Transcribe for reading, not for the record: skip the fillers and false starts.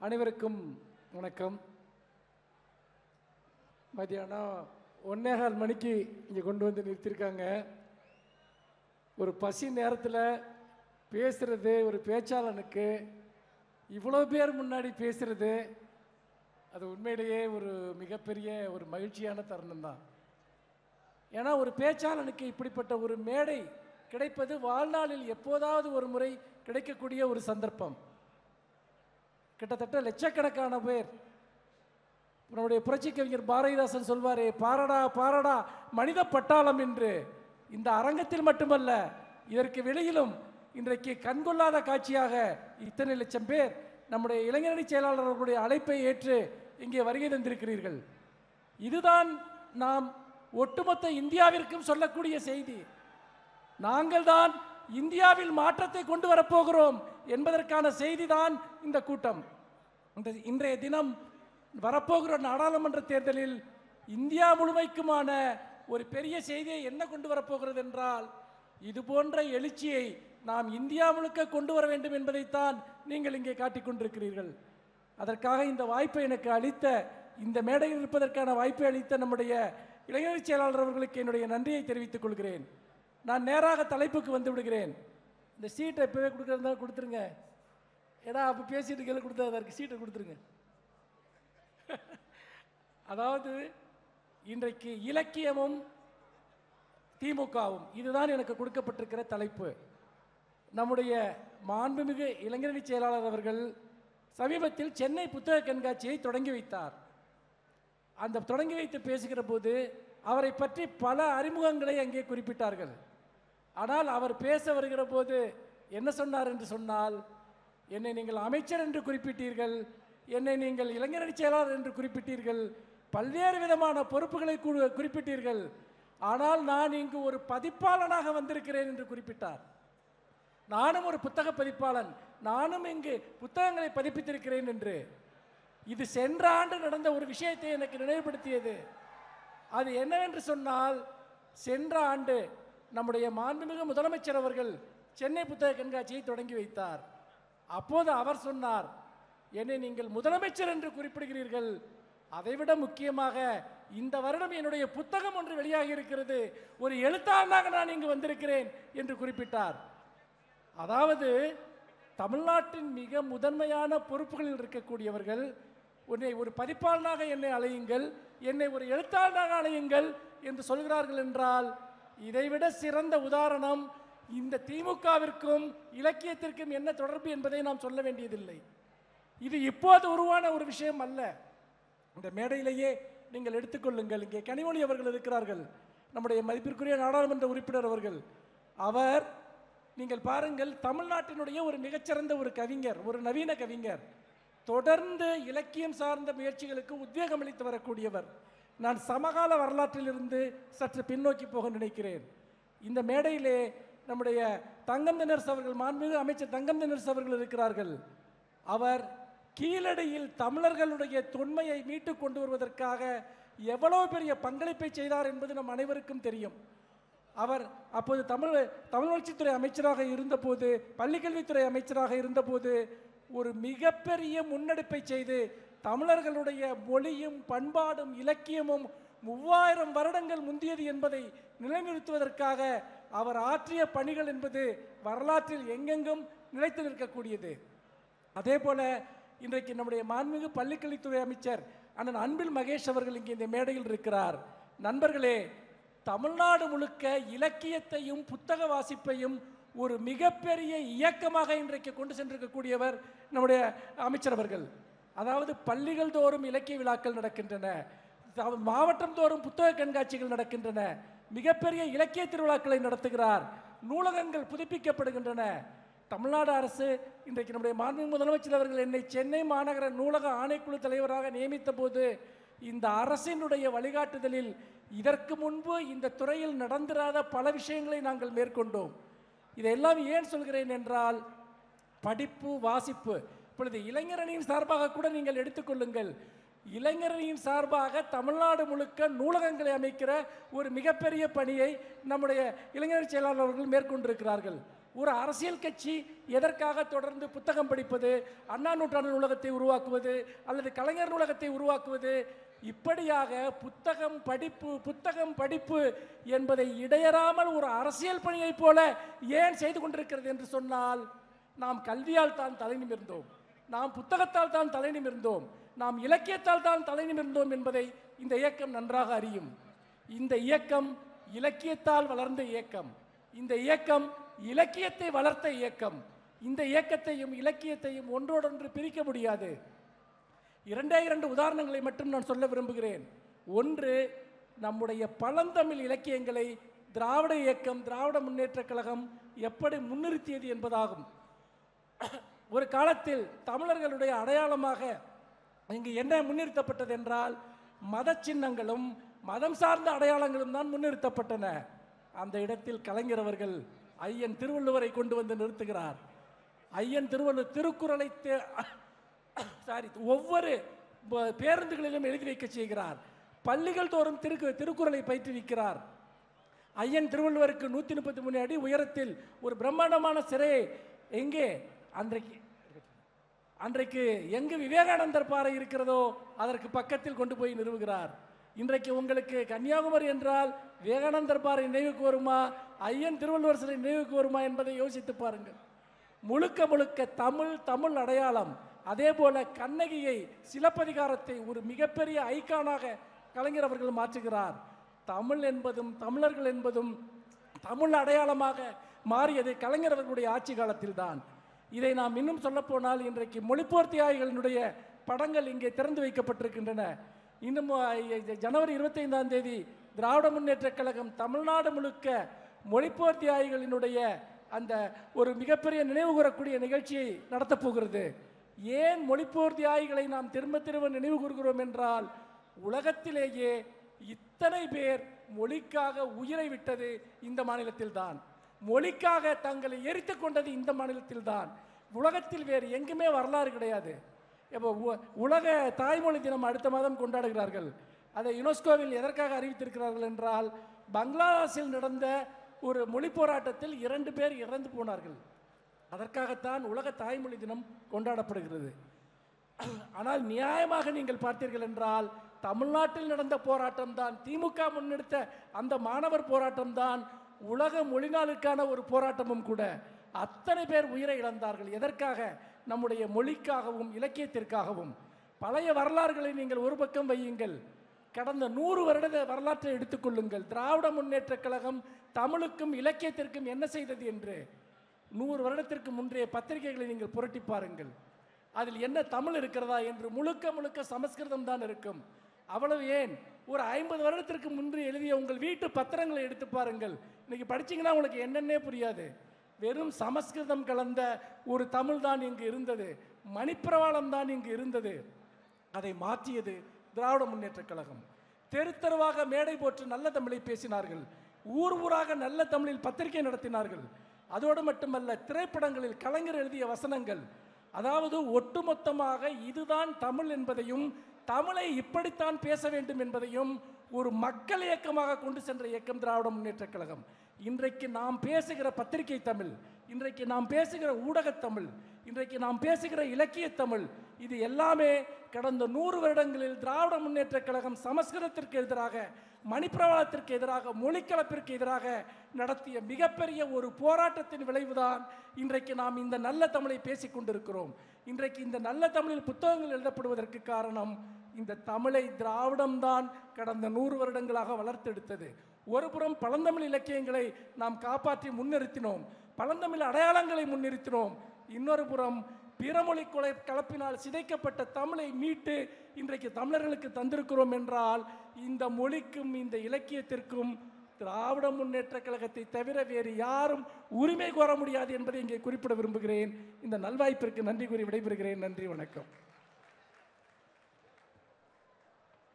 அனைவருக்கும் வணக்கம். மதியானம் 1:15 மணிக்கு இங்கே கொண்டு வந்து நிறுத்தியிருக்காங்க. ஒரு பசி நேரத்தில் பேசுகிறது, ஒரு பேச்சாளனுக்கு இவ்வளோ பேர் முன்னாடி பேசுகிறது, அது உண்மையிலேயே ஒரு மிகப்பெரிய ஒரு மகிழ்ச்சியான தருணம் தான். ஏன்னா ஒரு பேச்சாளனுக்கு இப்படிப்பட்ட ஒரு மேடை கிடைப்பது வாழ்நாளில் எப்போதாவது ஒரு முறை கிடைக்கக்கூடிய ஒரு சந்தர்ப்பம். கிட்டத்தட்ட லட்சக்கணக்கான பேர், நம்முடைய புரட்சி கவிஞர் பாரதிதாசன் சொல்வாரே, பாரடா பாரடா மனித பட்டாளம் என்று. இந்த அரங்கத்தில் மட்டுமல்ல, இதற்கு வெளியிலும் இன்றைக்கு கண்கொள்ளாத காட்சியாக இத்தனை லட்சம் பேர் நம்முடைய இளைஞரணி செயலாளர்களுடைய அழைப்பை ஏற்று இங்கே வருகை தந்திருக்கிறீர்கள். இதுதான் நாம் ஒட்டுமொத்த இந்தியாவிற்கும் சொல்லக்கூடிய செய்தி. நாங்கள் தான் இந்தியாவில் மாற்றத்தை கொண்டு வரப்போகிறோம் என்பதற்கான செய்தி தான் இந்த கூட்டம். இன்றைய தினம் வரப்போகிற நாடாளுமன்ற தேர்தலில் இந்தியா முழுமைக்குமான ஒரு பெரிய செய்தியை என்ன கொண்டு வரப்போகிறது என்றால், இது போன்ற எழுச்சியை நாம் இந்தியா முழுக்க கொண்டு வர வேண்டும் என்பதைத்தான் நீங்கள் இங்கே காட்டிக் கொண்டிருக்கிறீர்கள். அதற்காக இந்த வாய்ப்பை எனக்கு அளித்த, இந்த மேடையில் இருப்பதற்கான வாய்ப்பை அளித்த நம்முடைய இளைஞர் செயலாளர் அவர்களுக்கு என்னுடைய நன்றியை தெரிவித்துக் கொள்கிறேன். நான் நேராக தலைப்புக்கு வந்து விடுகிறேன். இந்த சீட்டை எப்போவே கொடுக்குறதா கொடுத்துருங்க. ஏன்னா அப்போ பேசிட்டு கேள்வி கொடுத்தா இருக்கு, சீட்டை கொடுத்துருங்க. அதாவது இன்றைக்கு இலக்கியமும் திமுகவும், இதுதான் எனக்கு கொடுக்கப்பட்டிருக்கிற தலைப்பு. நம்முடைய மாண்புமிகு இளைஞரணி செயலாளர் அவர்கள் சமீபத்தில் சென்னை புத்தக கண்காட்சியை தொடங்கி வைத்தார். அந்த தொடங்கி வைத்து பேசுகிற போது அவரை பற்றி பல அறிமுகங்களை அங்கே குறிப்பிட்டார்கள். ஆனால் அவர் பேச வருகிற போது என்ன சொன்னார் என்று சொன்னால், என்னை நீங்கள் அமைச்சர் என்று குறிப்பிட்டீர்கள், என்னை நீங்கள் இளைஞரணி செயலாளர் என்று குறிப்பிட்டீர்கள், பல்வேறு விதமான பொறுப்புகளை குறிப்பிட்டீர்கள், ஆனால் நான் இங்கு ஒரு பதிப்பாளனாக வந்திருக்கிறேன் என்று குறிப்பிட்டார். நானும் ஒரு புத்தக பதிப்பாளன், நானும் இங்கு புத்தகங்களை பதிப்பித்திருக்கிறேன் என்று. இது சென்ற ஆண்டு நடந்த ஒரு விஷயத்தை எனக்கு நினைவுபடுத்தியது. அது என்னவென்று சொன்னால், சென்ற ஆண்டு நம்முடைய மாண்புமிகு முதலமைச்சர் அவர்கள் சென்னை புத்தக கண்காட்சியை தொடங்கி வைத்தார். அப்போது அவர் சொன்னார், என்னை நீங்கள் முதலமைச்சர் என்று குறிப்பிடுகிறீர்கள், அதைவிட முக்கியமாக இந்த வருடம் என்னுடைய புத்தகம் ஒன்று வெளியாகி இருக்கிறது, ஒரு எழுத்தாளனாக நான் இங்கு வந்திருக்கிறேன் என்று குறிப்பிட்டார். அதாவது தமிழ்நாட்டின் மிக முதன்மையான பொறுப்புகளில் இருக்கக்கூடியவர்கள், உன்னை ஒரு பதிப்பாளனாக என்னை அழையுங்கள், என்னை ஒரு எழுத்தாளனாக அழையுங்கள் என்று சொல்கிறார்கள் என்றால், இதைவிட சிறந்த உதாரணம் இந்த திமுகவிற்கும் இலக்கியத்திற்கும் என்ன தொடர்பு என்பதை நாம் சொல்ல வேண்டியதில்லை. இது இப்போது உருவான ஒரு விஷயம் அல்ல. இந்த மேடையிலேயே நீங்கள் எடுத்துக்கொள்ளுங்கள், இங்கே கனிமொழி அவர்கள் இருக்கிறார்கள், நம்முடைய மதிப்பிற்குரிய நாடாளுமன்ற உறுப்பினர் அவர்கள். அவர், நீங்கள் பாருங்கள், தமிழ்நாட்டினுடைய ஒரு மிகச்சிறந்த ஒரு கவிஞர், ஒரு நவீன கவிஞர், தொடர்ந்து இலக்கியம் சார்ந்த முயற்சிகளுக்கு உத்வேகம் அளித்து வரக்கூடியவர். நான் சமகால வரலாற்றிலிருந்து சற்று பின்னோக்கி போக நினைக்கிறேன். இந்த மேடையிலே நம்முடைய தங்கம் தினரசு அவர்கள், மாண்புமிகு அமைச்சர் தங்கம் தினரசு அவர்கள் இருக்கிறார்கள். அவர் கீழடியில் தமிழர்களுடைய தொன்மையை மீட்டு கொண்டு வருவதற்காக எவ்வளவு பெரிய பங்களிப்பை செய்தார் என்பது நம் அனைவருக்கும் தெரியும். அவர் அப்போது தமிழ் வளர்ச்சித்துறை அமைச்சராக இருந்தபோது, பள்ளிக்கல்வித்துறை அமைச்சராக இருந்தபோது ஒரு மிகப்பெரிய முன்னெடுப்பை செய்து தமிழர்களுடைய மொழியும் பண்பாடும் இலக்கியமும் 3000 வருடங்கள் முந்தியது என்பதை நிலைநிறுத்துவதற்காக அவர் ஆற்றிய பணிகள் என்பது வரலாற்றில் எங்கெங்கும் நிலைத்து நிற்கக்கூடியது. அதே போல இன்றைக்கு நம்முடைய மாண்புமிகு பள்ளிக்கல்வித்துறை அமைச்சர் அண்ணன் அன்பில் மகேஷ் அவர்கள் இங்கே இந்த மேடையில் இருக்கிறார். நண்பர்களே, தமிழ்நாடு முழுக்க இலக்கியத்தையும் புத்தக வாசிப்பையும் ஒரு மிகப்பெரிய இயக்கமாக இன்றைக்கு கொண்டு சென்றிருக்கக்கூடியவர் நம்முடைய அமைச்சர் அவர்கள். அதாவது பள்ளிகள் தோறும் இலக்கிய விழாக்கள் நடக்கின்றன, மாவட்டம் தோறும் புத்தக கண்காட்சிகள் நடக்கின்றன, மிகப்பெரிய இலக்கிய திருவிழாக்களை நடத்துகிறார், நூலகங்கள் புதுப்பிக்கப்படுகின்றன. தமிழ்நாடு அரசு இன்றைக்கு நம்முடைய மாண்புமிகு முதலமைச்சர் அவர்கள் என்னை சென்னை மாநகர நூலக ஆணைக்குழு தலைவராக நியமித்த போது இந்த அரசினுடைய வழிகாட்டுதலில் இதற்கு முன்பு இந்த துறையில் நடந்திராத பல விஷயங்களை நாங்கள் மேற்கொண்டோம். இதையெல்லாம் ஏன் சொல்கிறேன் என்றால், படிப்பு வாசிப்பு, இப்பொழுது இளைஞரணியின் சார்பாக கூட நீங்கள் எடுத்துக்கொள்ளுங்கள், இளைஞரணியின் சார்பாக தமிழ்நாடு முழுக்க நூலகங்களை அமைக்கிற ஒரு மிகப்பெரிய பணியை நம்முடைய இளைஞர் செயலாளர்கள் மேற்கொண்டிருக்கிறார்கள். ஒரு அரசியல் கட்சி எதற்காக தொடர்ந்து புத்தகம் படிப்பது, அண்ணா நூற்றாண்டு நூலகத்தை உருவாக்குவது அல்லது கலைஞர் நூலகத்தை உருவாக்குவது, இப்படியாக புத்தகம் படிப்பு என்பதை இடையறாமல் ஒரு அரசியல் பணியைப் போல ஏன் செய்து கொண்டிருக்கிறது என்று சொன்னால், நாம் கல்வியால் தான் தலை நிமிர்ந்தோம், நாம் புத்தகத்தால் தான் தலை நிமிர்ந்தோம், நாம் இலக்கியத்தால் தான் தலை நிமிர்ந்தோம் என்பதை இந்த இயக்கம் நன்றாக அறியும். இந்த இயக்கம் இலக்கியத்தால் வளர்ந்த இயக்கம், இந்த இயக்கம் இலக்கியத்தை வளர்த்த இயக்கம். இந்த இயக்கத்தையும் இலக்கியத்தையும் ஒன்றோடொன்று பிரிக்க முடியாது. இரண்டு உதாரணங்களை மட்டும் நான் சொல்ல விரும்புகிறேன். ஒன்று, நம்முடைய பழந்தமிழ் இலக்கியங்களை திராவிட இயக்கம், திராவிட முன்னேற்ற கழகம் எப்படி முன்னிறுத்தியது என்பதாகும். ஒரு காலத்தில் தமிழர்களுடைய அடையாளமாக இங்கு என்ன முன்னிறுத்தப்பட்டது என்றால், மத சின்னங்களும் மதம் சார்ந்த அடையாளங்களும் தான் முன்னிறுத்தப்பட்டன. அந்த இடத்தில் கலைஞர் அவர்கள் ஐயன் திருவள்ளுவரை கொண்டு வந்து நிறுத்துகிறார். ஐயன் திருக்குறளை ஒவ்வொரு பேருந்துகளிலும் எழுதி வைக்க செய்கிறார். பள்ளிகள் தோறும் திருக்குறளை பயிற்றுவிக்கிறார். ஐயன் திருவள்ளுவருக்கு 133 அடி உயரத்தில் ஒரு பிரம்மாண்டமான சிறையை எங்கே அன்றைக்கு எங்கு விவேகானந்தர் பாறை இருக்கிறதோ அதற்கு பக்கத்தில் கொண்டு போய் நிறுவுகிறார். இன்றைக்கு உங்களுக்கு கன்னியாகுமரி என்றால் விவேகானந்தர் பாறை நினைவுக்கு வருமா, ஐயன் திருவள்ளுவர் சிலை நினைவுக்கு வருமா என்பதை யோசித்து பாருங்கள். முழுக்க தமிழ் அடையாளம். அதே போல கண்ணகியை, சிலப்பதிகாரத்தை ஒரு மிகப்பெரிய ஐக்கானாக கலைஞர் அவர்கள் மாற்றுகிறார். தமிழ் என்பதும் தமிழர்கள் என்பதும் தமிழ் அடையாளமாக மாறியது கலைஞர் அவர்களுடைய ஆட்சி காலத்தில் தான். இதை நாம் இன்னும் சொல்ல போனால், இன்றைக்கு மொழிப்போர் தியாகிகளினுடைய படங்கள் இங்கே திறந்து வைக்கப்பட்டிருக்கின்றன. இன்னும் ஜனவரி 25ஆம் தேதி திராவிட முன்னேற்ற கழகம் தமிழ்நாடு முழுக்க மொழிப்போர் தியாகிகளினுடைய அந்த ஒரு மிகப்பெரிய நினைவு கூறக்கூடிய நிகழ்ச்சியை நடத்தப் போகிறது. ஏன் மொழிப்போர் தியாகிகளை நாம் திரும்ப நினைவு கூறுகிறோம் என்றால், உலகத்திலேயே இத்தனை பேர் மொழிக்காக உயிரை விட்டது இந்த மாநிலத்தில் தான், மொழிக்காக தங்களை எரித்து கொண்டது இந்த மாநிலத்தில் தான். உலகத்தில் வேறு எங்குமே வரலாறு கிடையாது. இப்போ உலக தாய்மொழி தினம் அடுத்த மாதம் கொண்டாடுகிறார்கள். அதை யுனெஸ்கோவில் எதற்காக அறிவித்திருக்கிறார்கள் என்றால், பங்களாதேஷில் நடந்த ஒரு மொழி போராட்டத்தில் 2 பேர் இறந்து போனார்கள். அதற்காகத்தான் உலக தாய்மொழி தினம் கொண்டாடப்படுகிறது. ஆனால் நியாயமாக நீங்கள் பார்த்தீர்கள் என்றால், தமிழ்நாட்டில் நடந்த போராட்டம் தான், திமுக முன்னெடுத்த அந்த மாணவர் போராட்டம் தான் உலக மொழி நாளுக்கான ஒரு போராட்டமும் கூட. அத்தனை பேர் உயிரை இழந்தார்கள். எதற்காக? நம்முடைய மொழிக்காகவும் இலக்கியத்திற்காகவும். பழைய வரலாறுகளை நீங்கள் ஒரு பக்கம் வையுங்கள். கடந்த 100 வருட வரலாற்றை எடுத்துக்கொள்ளுங்கள். திராவிட முன்னேற்ற கழகம் தமிழுக்கும் இலக்கியத்திற்கும் என்ன செய்தது என்று 100 வருடத்திற்கு முன்றைய பத்திரிகைகளை நீங்கள் புரட்டி பாருங்கள். அதில் என்ன தமிழ் இருக்கிறதா என்று முழுக்க சமஸ்கிருதம் தான் இருக்கும். அவ்வளவு ஏன், ஒரு 50 வருடத்திற்கு முன்பு எழுதிய உங்கள் வீட்டு பத்திரங்களை எடுத்து பாருங்கள். இன்னைக்கு படிச்சீங்கன்னா உங்களுக்கு என்னன்னே புரியாது. வெறும் சமஸ்கிருதம் கலந்த ஒரு தமிழ் தான் இங்கு இருந்தது, மணிப்பிரவாளம் தான் இங்கு இருந்தது. அதை மாற்றியது திராவிட முன்னேற்ற கழகம். தெருத்தருவாக மேடை போட்டு நல்ல தமிழை பேசினார்கள். ஊராக நல்ல தமிழில் பத்திரிகை நடத்தினார்கள். அதோடு மட்டுமல்ல, திரைப்படங்களில் கலைஞர் எழுதிய வசனங்கள், அதாவது ஒட்டுமொத்தமாக இதுதான் தமிழ் என்பதையும், தமிழை இப்படித்தான் பேச வேண்டும் என்பதையும் ஒரு மக்கள் இயக்கமாக கொண்டு சென்ற இயக்கம் திராவிட முன்னேற்ற கழகம். இன்றைக்கு நாம் பேசுகிற பத்திரிகை தமிழ், இன்றைக்கு நாம் பேசுகிற ஊடகத்தமிழ், இன்றைக்கு நாம் பேசுகிற இலக்கிய தமிழ், இது எல்லாமே கடந்த 100 வருடங்களில் திராவிட முன்னேற்ற கழகம் சமஸ்கிருதத்திற்கு எதிராக, மணிப்பிரவாளத்திற்கு எதிராக, மொழிக்கலப்பிற்கு எதிராக நடத்திய மிகப்பெரிய ஒரு போராட்டத்தின் விளைவுதான் இன்றைக்கு நாம் இந்த நல்ல தமிழை பேசிக் கொண்டிருக்கிறோம். இன்றைக்கு இந்த நல்ல தமிழில் புத்தகங்கள் எழுதப்படுவதற்கு காரணம், இந்த தமிழை திராவிடம்தான் கடந்த 100 வருடங்களாக வளர்த்தெடுத்தது. ஒருபுறம் பழந்தமிழ் இலக்கியங்களை நாம் காப்பாற்றி முன்னிறுத்தினோம், பழந்தமிழ் அடையாளங்களை முன்னிறுத்தினோம். இன்னொரு புறம் பிறமொழி கலப்பினால் சிதைக்கப்பட்ட தமிழை மீட்டு இன்றைக்கு தமிழர்களுக்கு தந்திருக்கிறோம் என்றால், இந்த மொழிக்கும் இந்த இலக்கியத்திற்கும் திராவிட முன்னேற்ற கழகத்தை தவிர வேறு யாரும் உரிமை கோர முடியாது என்பதை இங்கே குறிப்பிட விரும்புகிறேன். இந்த நல்வாய்ப்பிற்கு நன்றி கூறி விடைபெறுகிறேன். நன்றி, வணக்கம்.